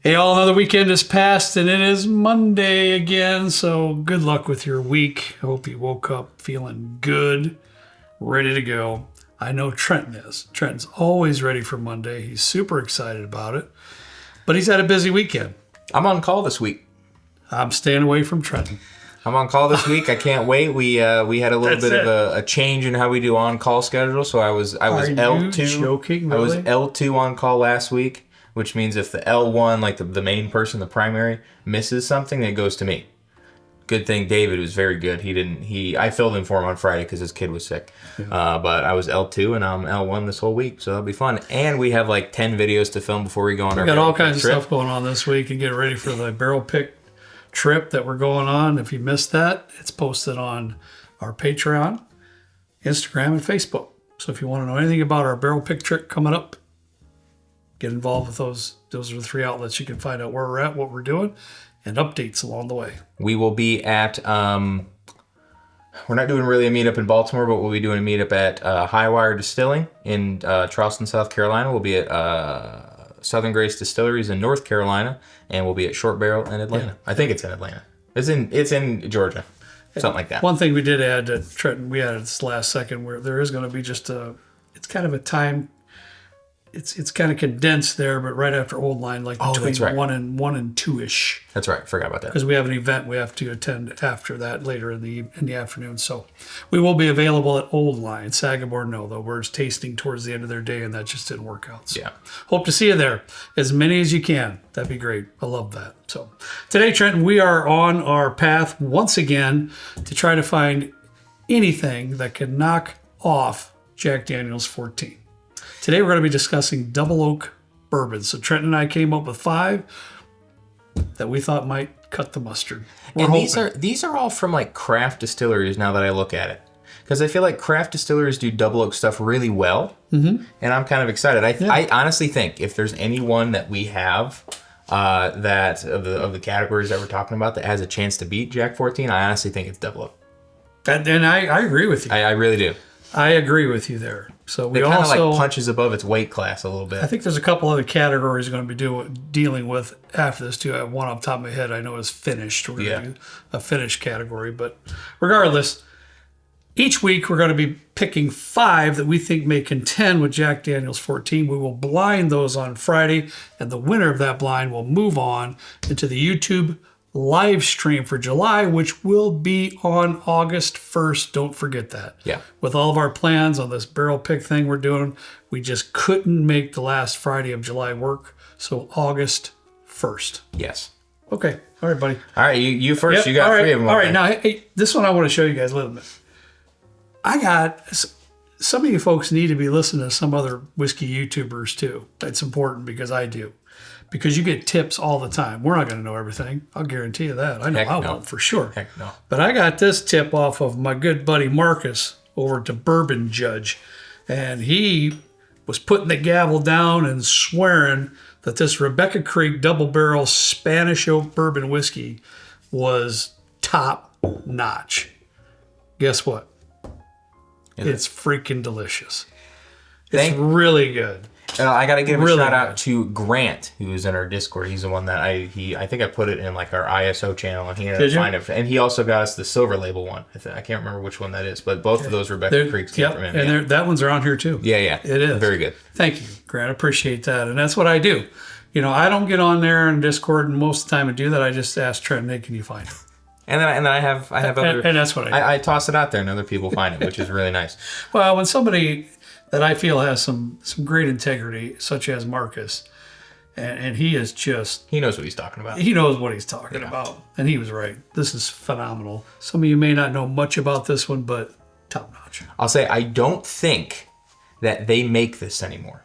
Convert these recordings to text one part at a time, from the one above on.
Hey, all, another weekend has passed, and it is Monday again, so good luck with your week. I hope you woke up feeling good, ready to go. I know Trenton is. Trenton's always ready for Monday. He's super excited about it, but he's had a busy weekend. I'm on call this week. I'm staying away from Trenton. I'm on call this week. I can't wait. We had a little That's bit of a change in how we do on-call schedule, so I was L2. Joking, really? I was L2 on call last week, which means if the L1, like the main person, the primary, misses something, it goes to me. Good thing David was very good. I filled in for him on Friday because his kid was sick. Yeah. But I was L2 and I'm L1 this whole week, so that'll be fun. And we have like 10 videos to film before we go on our We got all kinds trip. of stuff going on this week and get ready for the barrel pick trip that we're going on. If you missed that, it's posted on our Patreon, Instagram, and Facebook. So if you want to know anything about our barrel pick trip coming up, get involved with those. Those are the 3 outlets you can find out where we're at, what we're doing, and updates along the way. We will be at, we're not doing really a meetup in Baltimore, but we'll be doing a meetup at Highwire Distilling in Charleston, South Carolina. We'll be at Southern Grace Distilleries in North Carolina, and we'll be at Short Barrel in Atlanta. Yeah. I think it's in Atlanta. It's in Georgia, something like that. One thing we did add to Trenton, we added this last second, where there is going to be just it's kind of a time. It's kind of condensed there, but right after Old Line, like between 1 and 2-ish. That's right. Forgot about that. Because we have an event we have to attend after that later in the afternoon. So we will be available at Old Line. Sagamore, no, though. We're tasting towards the end of their day, and that just didn't work out. So yeah. Hope to see you there. As many as you can. That'd be great. I love that. So today, Trenton, we are on our path once again to try to find anything that can knock off Jack Daniel's 14. Today we're going to be discussing Double Oaked Bourbons. So Trenton and I came up with 5 that we thought might cut the mustard. And these are all from like craft distilleries now that I look at it. Because I feel like craft distilleries do Double Oak stuff really well. Mm-hmm. And I'm kind of excited. I honestly think if there's any one that we have that of the categories that we're talking about that has a chance to beat Jack 14, I honestly think it's Double Oak. And I agree with you. I really do. I agree with you there. So we it kind of also like punches above its weight class a little bit. I think there's a couple other categories we're going to be dealing with after this too. I have one off the top of my head I know is finished. We're going to do a finished category. But regardless, each week we're going to be picking 5 that we think may contend with Jack Daniel's 14. We will blind those on Friday, and the winner of that blind will move on into the YouTube live stream for July, which will be on August 1st. Don't forget that. Yeah. With all of our plans on this barrel pick thing we're doing, we just couldn't make the last Friday of July work. So August 1st. Yes. Okay. All right, buddy. All right, you first. Yep. You got 3 of them. All right. Now, hey, this one I want to show you guys a little bit. Some of you folks need to be listening to some other whiskey YouTubers too. That's important because I do. Because you get tips all the time. We're not going to know everything. I'll guarantee you that. I know I won't for sure. Heck no. But I got this tip off of my good buddy Marcus over to Bourbon Judge. And he was putting the gavel down and swearing that this Rebecca Creek Double Barrel Spanish Oak Bourbon whiskey was top notch. Guess what? It's freaking delicious. It's really good. I got to give a shout out to Grant, who is in our Discord. He's the one that I think I put it in like our ISO channel, and he ended up finding it. And he also got us the Silver Label one. I can't remember which one that is, but both of those Rebecca Creeks came from him. And that one's around here too. Yeah. It is. Very good. Thank you, Grant. I appreciate that. And that's what I do. You know, I don't get on there in Discord and most of the time I do that. I just ask Trent, hey, can you find it? And then I have other... And that's what I do. I toss it out there and other people find it, which is really nice. Well, when somebody that I feel has some great integrity, such as Marcus, and he is just... He knows what he's talking about. He knows what he's talking about. And he was right. This is phenomenal. Some of you may not know much about this one, but top notch. I'll say I don't think that they make this anymore.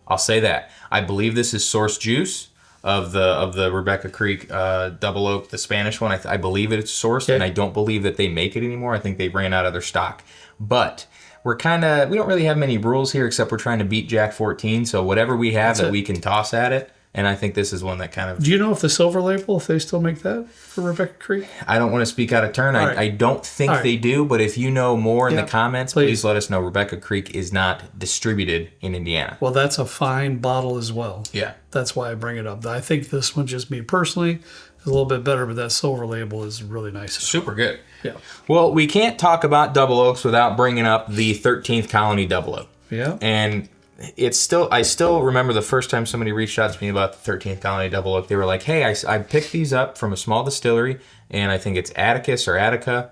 I'll say that. I believe this is source juice of the Rebecca Creek Double Oak, the Spanish one. I believe it's sourced, and I don't believe that they make it anymore. I think they ran out of their stock. But we don't really have many rules here except we're trying to beat Jack 14. So whatever we have that we can toss at it, And I think this is one that kind of... Do you know if the Silver Label, if they still make that for Rebecca Creek? I don't want to speak out of turn. Right. I don't think they do, but if you know more in the comments, please let us know. Rebecca Creek is not distributed in Indiana. Well, that's a fine bottle as well. Yeah. That's why I bring it up. I think this one, just me personally, is a little bit better, but that Silver Label is really nice. Super good. Yeah. Well, we can't talk about Double Oaks without bringing up the 13th Colony Double Oak. Yeah. And I still remember the first time somebody reached out to me about the 13th Colony Double Oak. They were like, hey, I picked these up from a small distillery, and I think it's Attica,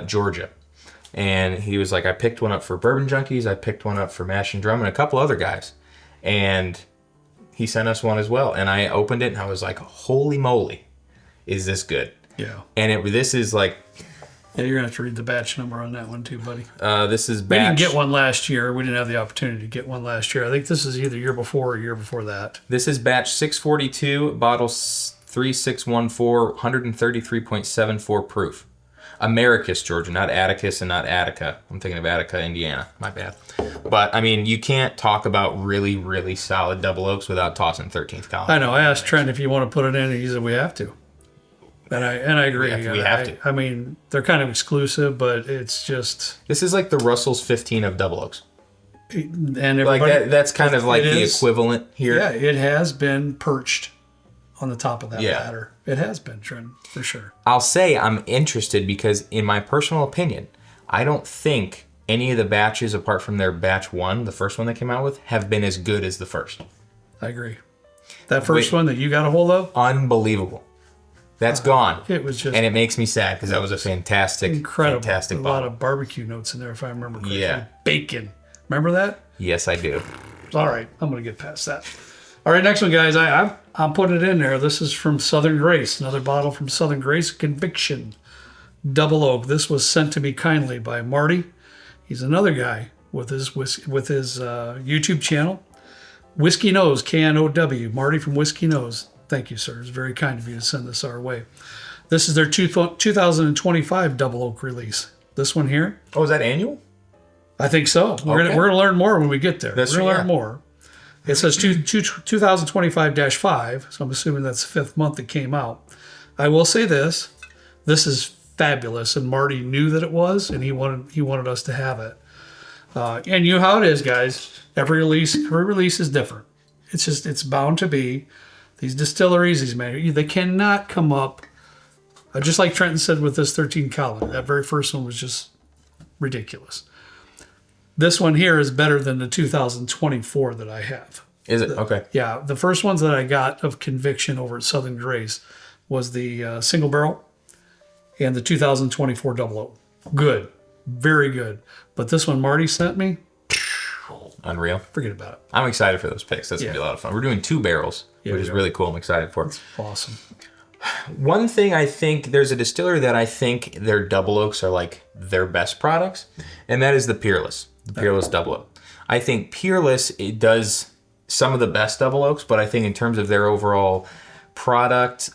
Georgia. And he was like, I picked one up for Bourbon Junkies, I picked one up for Mash and Drum, and a couple other guys. And he sent us one as well. And I opened it, and I was like, holy moly, is this good? Yeah. And this is like... Yeah, you're going to have to read the batch number on that one too, buddy. This is batch... We didn't get one last year. We didn't have the opportunity to get one last year. I think this is either year before or year before that. This is batch 642, bottle 3614, 133.74 proof. Americus, Georgia, not Atticus and not Attica. I'm thinking of Attica, Indiana. My bad. But, I mean, you can't talk about really, really solid Double Oaks without tossing 13th Colony. I know. I asked Trent if you want to put it in, and he said we have to. And I agree. We have to. I mean, they're kind of exclusive, but it's just... This is like the Russell's 15 of Double Oaks. And everybody... Like that's kind of like the equivalent here. Yeah, it has been perched on the top of that ladder. It has been, Trent, for sure. I'll say I'm interested because, in my personal opinion, I don't think any of the batches, apart from their batch 1, the first one they came out with, have been as good as the first. I agree. That first one that you got a hold of? Unbelievable. That's gone. It was just... And it makes me sad because that was a fantastic, incredible. fantastic a bottle. lot of barbecue notes in there, if I remember correctly. Yeah. Bacon. Remember that? Yes, I do. All right. I'm going to get past that. All right, next one, guys. I'm putting it in there. This is from Southern Grace. Another bottle from Southern Grace. Conviction. Double Oak. This was sent to me kindly by Marty. He's another guy with his YouTube channel. Whiskey Nose, K-N-O-W. Marty from Whiskey Nose. Thank you, sir. It's very kind of you to send this our way. This is their 2025 Double Oak release. This one here. Oh, is that annual? I think so. We're gonna learn more when we get there. That's we're going to learn more. It says 2025-5, so I'm assuming that's the 5th month it came out. I will say this. This is fabulous, and Marty knew that it was, and he wanted us to have it. And you know how it is, guys. Every release is different. It's bound to be. These distilleries, they cannot come up, just like Trenton said with this 13 Colony. That very first one was just ridiculous. This one here is better than the 2024 that I have. Is it? Okay. Yeah, the first ones that I got of Conviction over at Southern Grace was the single barrel and the 2024 Double Oak. Good. Very good. But this one Marty sent me, unreal. Forget about it. I'm excited for those picks. That's going to be a lot of fun. We're doing 2 barrels, which is really cool. I'm excited for it. That's awesome. One thing I think, there's a distillery that I think their Double Oaks are like their best products, and that is the Peerless. The Peerless Double Oak. I think Peerless, it does some of the best Double Oaks, but I think in terms of their overall product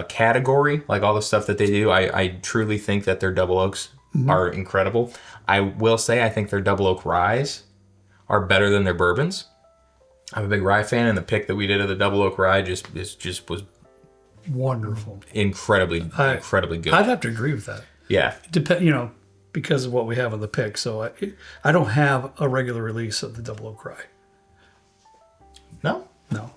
category, like all the stuff that they do, I truly think that their Double Oaks are incredible. I will say I think their Double Oak Ryes are better than their bourbons. I'm a big rye fan, and the pick that we did of the Double Oak Rye just was wonderful, incredibly good. I'd have to agree with that. Yeah, because of what we have on the pick. So I don't have a regular release of the Double Oak Rye. No.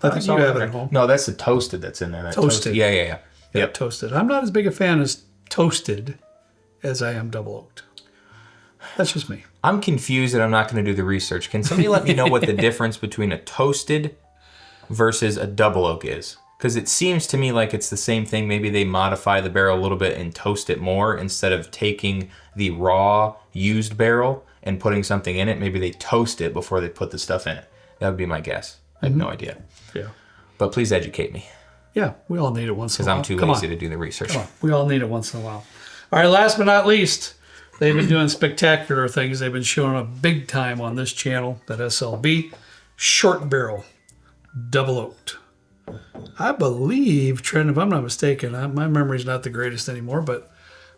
I think you have it at home. No, that's the toasted that's in there. Toasted. Yeah. Yep, toasted. I'm not as big a fan as toasted as I am Double Oaked. That's just me. I'm confused and I'm not going to do the research. Can somebody let me know what the difference between a toasted versus a Double Oak is? Because it seems to me like it's the same thing. Maybe they modify the barrel a little bit and toast it more instead of taking the raw used barrel and putting something in it. Maybe they toast it before they put the stuff in it. That would be my guess. I have no idea. Yeah. But please educate me. Yeah, we all need it once in a while. Because I'm too lazy to do the research. Come on. We all need it once in a while. All right, last but not least, they've been doing spectacular things. They've been showing up big time on this channel, that SLB. Short barrel, Double Oaked. I believe, Trent, if I'm not mistaken, my memory's not the greatest anymore, but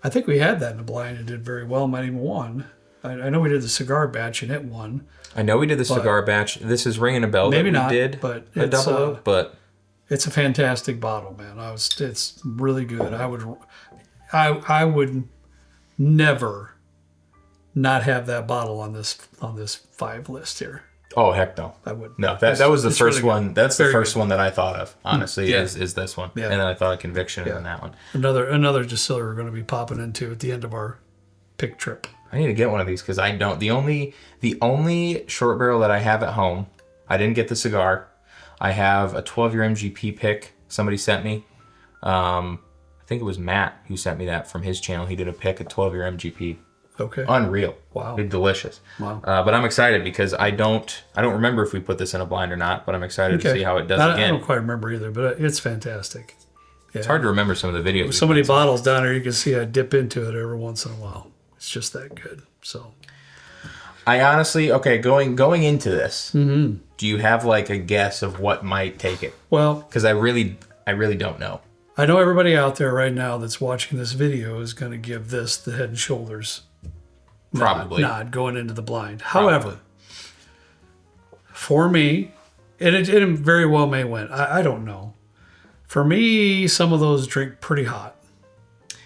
I think we had that in the blind and did very well. Might even won. I know we did the cigar batch and it won. I know we did the cigar batch. This is ringing a bell. Maybe that we not, did but a Double Oak, but It's a fantastic bottle, man. It's really good. I would never not have that bottle on this 5 list here. Oh heck no! I would. No, that was the first really one. That's the Very first good. one that I thought of. Honestly, Yeah. is this one, Yeah. and then I thought of Conviction and then that one. Another distiller we're going to be popping into at the end of our pick trip. I need to get one of these because I don't. The only short barrel that I have at home, I didn't get the cigar. I have a 12-year MGP pick somebody sent me. I think it was Matt who sent me that from his channel. He did a pick, a 12-year MGP. Okay. Unreal. Wow. It's delicious. Wow. But I'm excited because I don't remember if we put this in a blind or not, but I'm excited to see how it does I again. don't quite remember either, but it's fantastic. Yeah. It's hard to remember some of the videos. So many bottles down there, you can see I dip into it every once in a while. It's just that good. So I honestly, going into this, do you have like a guess of what might take it? well, Because I really don't know. I know everybody out there right now that's watching this video is going to give this the Head and Shoulders Probably. nod going into the blind. However, for me, and it very well may win. I don't know. For me, some of those drink pretty hot.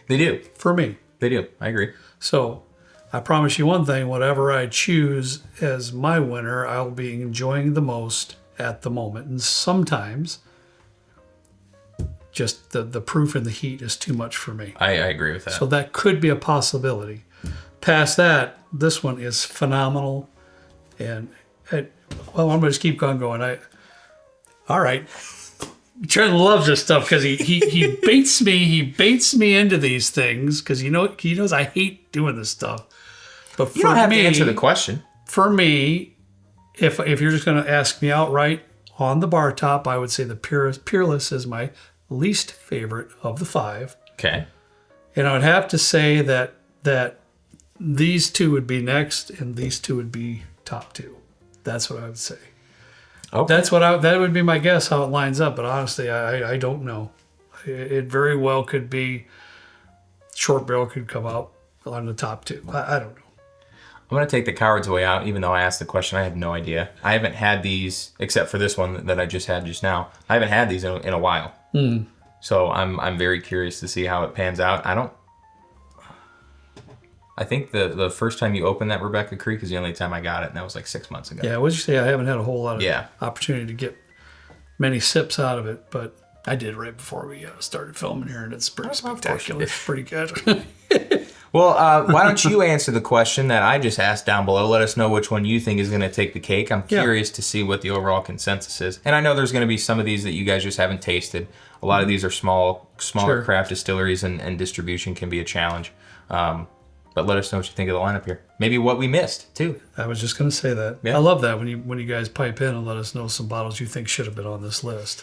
They do. For me. They do. I agree. So I promise you one thing, whatever I choose as my winner, I'll be enjoying the most at the moment. And sometimes just the proof and the heat is too much for me. I agree with that. So that could be a possibility. Past that, this one is phenomenal. And, I'm going to just keep on going. All right. Trent loves this stuff because he baits me. He baits me into these things because he knows I hate doing this stuff. But for you don't have me, to answer the question. For me, if you're just going to ask me outright on the bar top, I would say the Peerless is my least favorite of the 5. Okay. And I would have to say that these 2 would be next, and these 2 would be top 2. That's what I would say. Okay. That would be my guess how it lines up. But honestly, I don't know. It very well could be short barrel could come out on the top 2. I don't know. I'm going to take the coward's way out, even though I asked the question. I have no idea. I haven't had these, except for this one that I just had just now. I haven't had these in a while. So I'm very curious to see how it pans out. I think the first time you opened that Rebecca Creek is the only time I got it, and that was like 6 months ago. Yeah, what'd you say? I haven't had a whole lot of opportunity to get many sips out of it, but I did right before we started filming here, and it's pretty spectacular. It's pretty good. Well, why don't you answer the question that I just asked down below? Let us know which one you think is going to take the cake. I'm curious to see what the overall consensus is. And I know there's going to be some of these that you guys just haven't tasted. A lot of these are smaller craft distilleries, and distribution can be a challenge. But let us know what you think of the lineup here. Maybe what we missed, too. I was just going to say that. Yeah. I love that when you guys pipe in and let us know some bottles you think should have been on this list.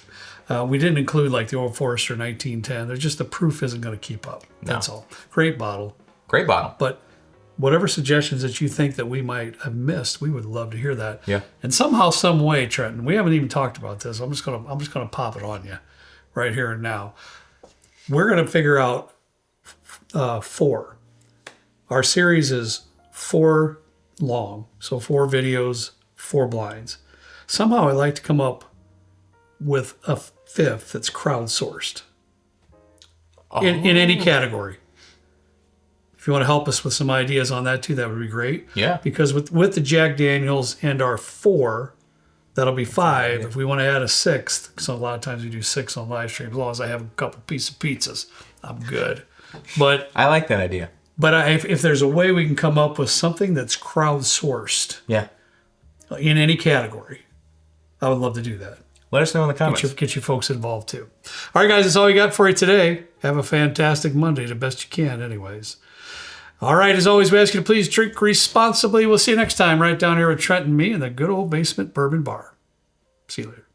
We didn't include like the Old Forester 1910. They're just the proof isn't going to keep up. That's all. Great bottle. Great bottle. But whatever suggestions that you think that we might have missed, we would love to hear that. Yeah. And somehow, some way, Trenton, we haven't even talked about this. I'm just gonna pop it on you, right here and now. We're gonna figure out 4. Our series is 4 long, so 4 videos, 4 blinds. Somehow, I like to come up with a 5th that's crowdsourced in any category. If you want to help us with some ideas on that too, that would be great. Yeah. Because with the Jack Daniels and our 4, that'll be 5. Yeah. If we want to add a 6th, so a lot of times we do 6 on live stream, as long as I have a couple pieces of pizzas, I'm good. But I like that idea. But if there's a way we can come up with something that's crowdsourced, in any category, I would love to do that. Let us know in the comments. Get you folks involved too. All right, guys, that's all we got for you today. Have a fantastic Monday, the best you can, anyways. All right, as always, we ask you to please drink responsibly. We'll see you next time right down here with Trent and me in the good old basement bourbon bar. See you later.